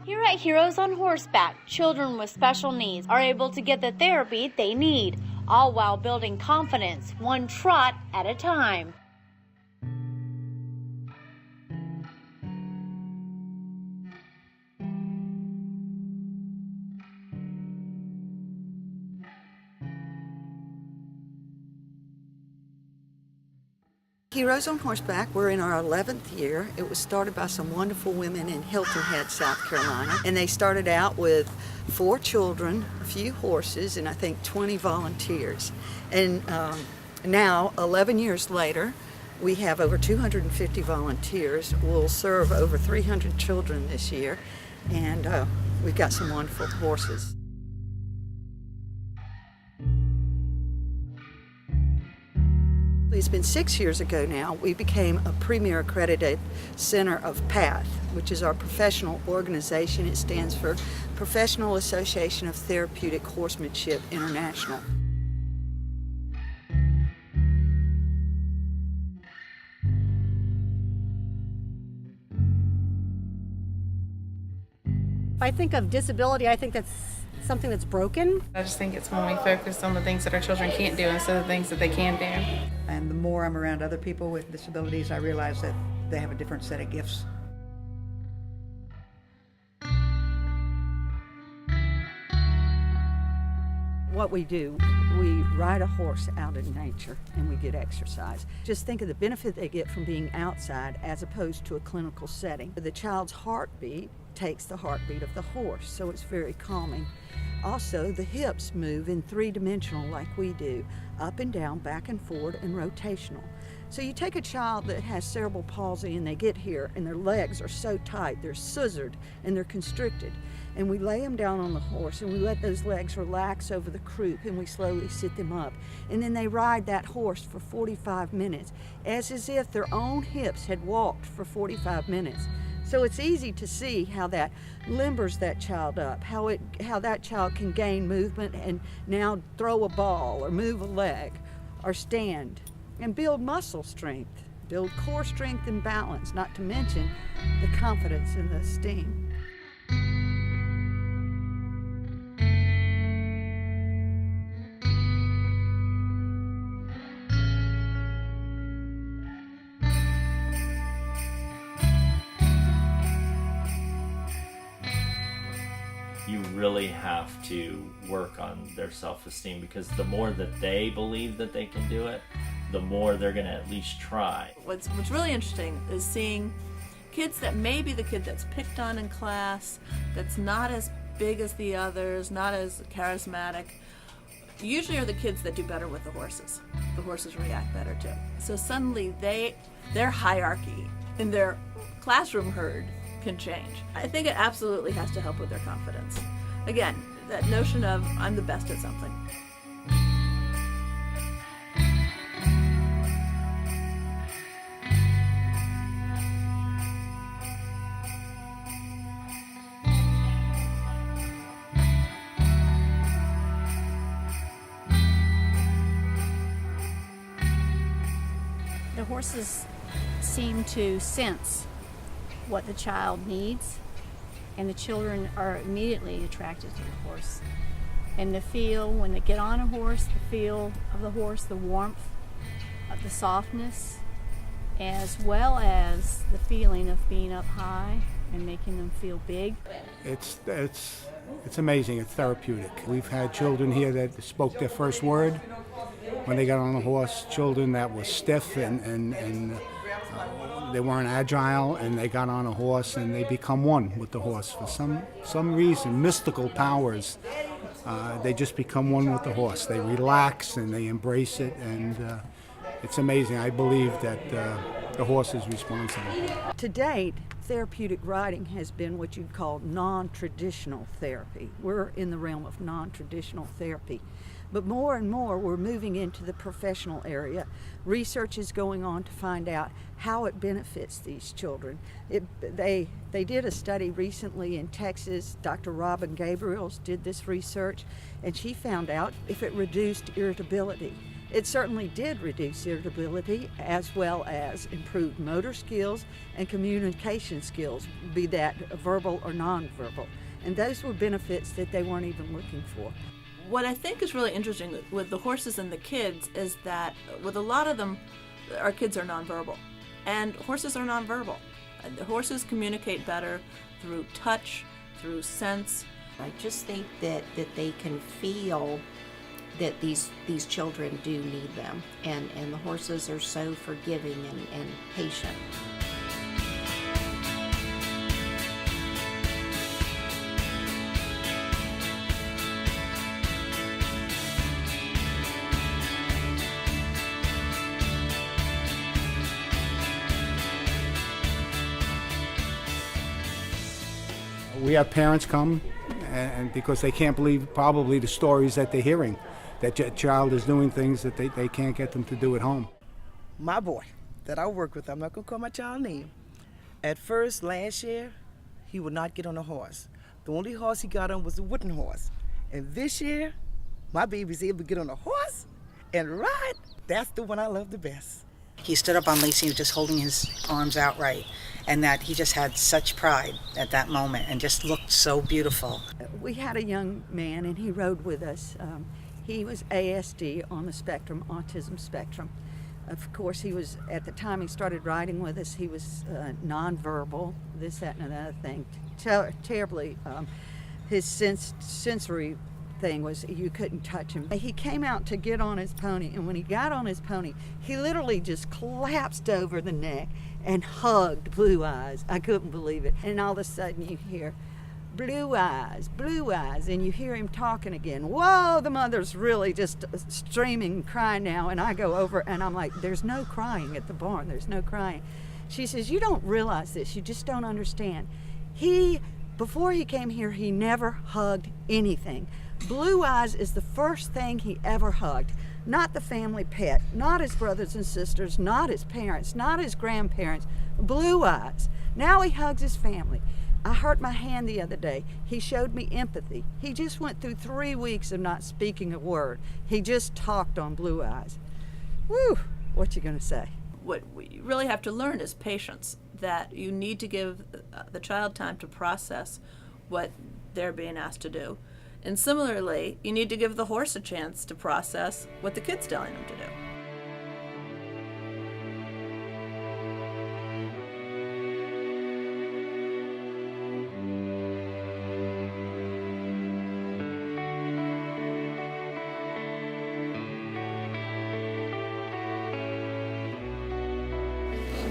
Here at Heroes on Horseback, children with special needs are able to get the therapy they need, all while building confidence, one trot at a time. Heroes on Horseback, we're in our 11th year. It was started by some wonderful women in Hilton Head, South Carolina. And they started out with 4 children, a few horses, and I think 20 volunteers. And now, 11 years later, we have over 250 volunteers. We'll serve over 300 children this year. And we've got some wonderful horses. It's been 6 years ago now, we became a premier accredited center of PATH, which is our professional organization. It stands for Professional Association of Therapeutic Horsemanship International. If I think of disability, I think that's something that's broken. I just think it's when we focus on the things that our children can't do instead of the things that they can do. And the more I'm around other people with disabilities, I realize that they have a different set of gifts. What we do, we ride a horse out in nature and we get exercise. Just think of the benefit they get from being outside as opposed to a clinical setting. The child's heartbeat takes the heartbeat of the horse, so it's very calming. Also, the hips move in 3-dimensional like we do, up and down, back and forward, and rotational. So you take a child that has cerebral palsy and they get here and their legs are so tight, they're scissored and they're constricted. And we lay them down on the horse and we let those legs relax over the croup and we slowly sit them up. And then they ride that horse for 45 minutes, as if their own hips had walked for 45 minutes. So it's easy to see how that limbers that child up, how that child can gain movement and now throw a ball or move a leg or stand and build muscle strength, build core strength and balance, not to mention the confidence and the esteem. You really have to work on their self-esteem, because the more that they believe that they can do it, the more they're going to at least try. What's really interesting is seeing kids that may be the kid that's picked on in class, that's not as big as the others, not as charismatic, usually are the kids that do better with the horses. The horses react better too. So suddenly their hierarchy in their classroom herd can change. I think it absolutely has to help with their confidence. Again, that notion of I'm the best at something. The horses seem to sense what the child needs, and the children are immediately attracted to the horse. And the feel, when they get on a horse, the feel of the horse, the warmth, the softness, as well as the feeling of being up high and making them feel big. It's amazing. It's therapeutic. We've had children here that spoke their first word when they got on a horse, children that were stiff and they weren't agile, and they got on a horse and they become one with the horse for some reason, mystical powers. They just become one with the horse. They relax and they embrace it, and it's amazing. I believe that the horse is responsible. To date, therapeutic riding has been what you'd call non-traditional therapy. We're in the realm of non-traditional therapy. But more and more, we're moving into the professional area. Research is going on to find out how it benefits these children. They did a study recently in Texas. Dr. Robin Gabriels did this research, and she found out if it reduced irritability. It certainly did reduce irritability as well as improved motor skills and communication skills, be that verbal or nonverbal. And those were benefits that they weren't even looking for. What I think is really interesting with the horses and the kids is that with a lot of them, our kids are nonverbal, and horses are nonverbal. And the horses communicate better through touch, through sense. I just think that they can feel that these children do need them, and the horses are so forgiving and patient. We have parents come, and because they can't believe probably the stories that they're hearing, that your child is doing things that they can't get them to do at home. My boy that I work with, I'm not going to call my child name. At first, last year, he would not get on a horse. The only horse he got on was a wooden horse. And this year, my baby's able to get on a horse and ride. That's the one I love the best. He stood up on Lacey just holding his arms outright, and that he just had such pride at that moment and just looked so beautiful. We had a young man, and he rode with us. He was ASD on the spectrum, autism spectrum. Of course, he was, at the time he started riding with us, he was nonverbal, this, that, and another thing. Terribly, his sensory thing was you couldn't touch him. He came out to get on his pony, and when he got on his pony, he literally just collapsed over the neck and hugged Blue Eyes. I couldn't believe it. And all of a sudden you hear, Blue Eyes, and you hear him talking again. Whoa, the mother's really just streaming and crying now, and I go over and I'm like, there's no crying at the barn, there's no crying. She says, you don't realize this, you just don't understand. Before he came here, he never hugged anything. Blue Eyes is the first thing he ever hugged. Not the family pet, not his brothers and sisters, not his parents, not his grandparents. Blue Eyes. Now he hugs his family. I hurt my hand the other day. He showed me empathy. He just went through 3 weeks of not speaking a word. He just talked on Blue Eyes. Woo, what you gonna say? What we really have to learn is patience, that you need to give the child time to process what they're being asked to do. And similarly, you need to give the horse a chance to process what the kid's telling him to do.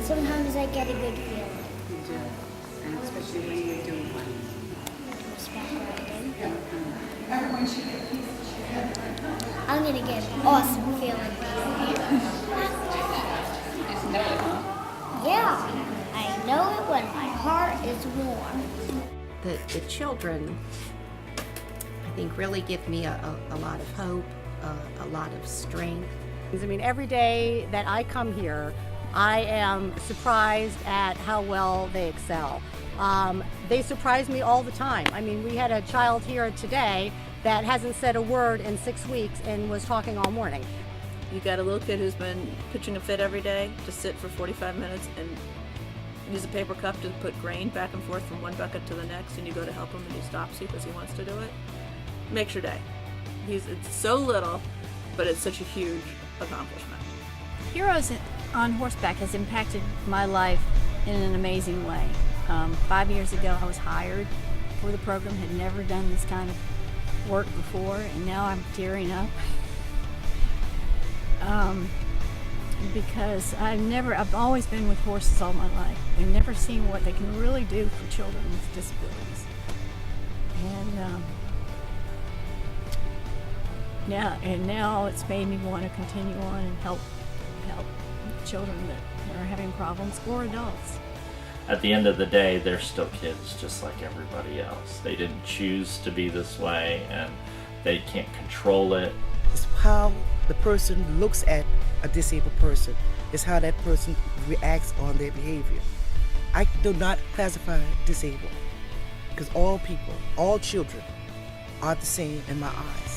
Sometimes I get a good feeling. You do, and especially when you're doing one. Horseback riding. I'm gonna get an awesome feeling. Just know it, huh? Yeah, I know it when my heart is warm. The children, I think, really give me a lot of hope, a lot of strength. I mean, every day that I come here, I am surprised at how well they excel. They surprise me all the time. I mean, we had a child here today that hasn't said a word in 6 weeks and was talking all morning. You got a little kid who's been pitching a fit every day to sit for 45 minutes and use a paper cup to put grain back and forth from one bucket to the next, and you go to help him and he stops you because he wants to do it. Makes your day. It's so little, but it's such a huge accomplishment. Heroes on Horseback has impacted my life in an amazing way. 5 years ago, I was hired for the program, had never done this kind of work before, and now I'm tearing up because I've always been with horses all my life and never seen what they can really do for children with disabilities. And now it's made me want to continue on and help children that are having problems, or adults. At the end of the day, they're still kids just like everybody else. They didn't choose to be this way, and they can't control it. It's how the person looks at a disabled person. It's how that person reacts on their behavior. I do not classify disabled because all people, all children are the same in my eyes.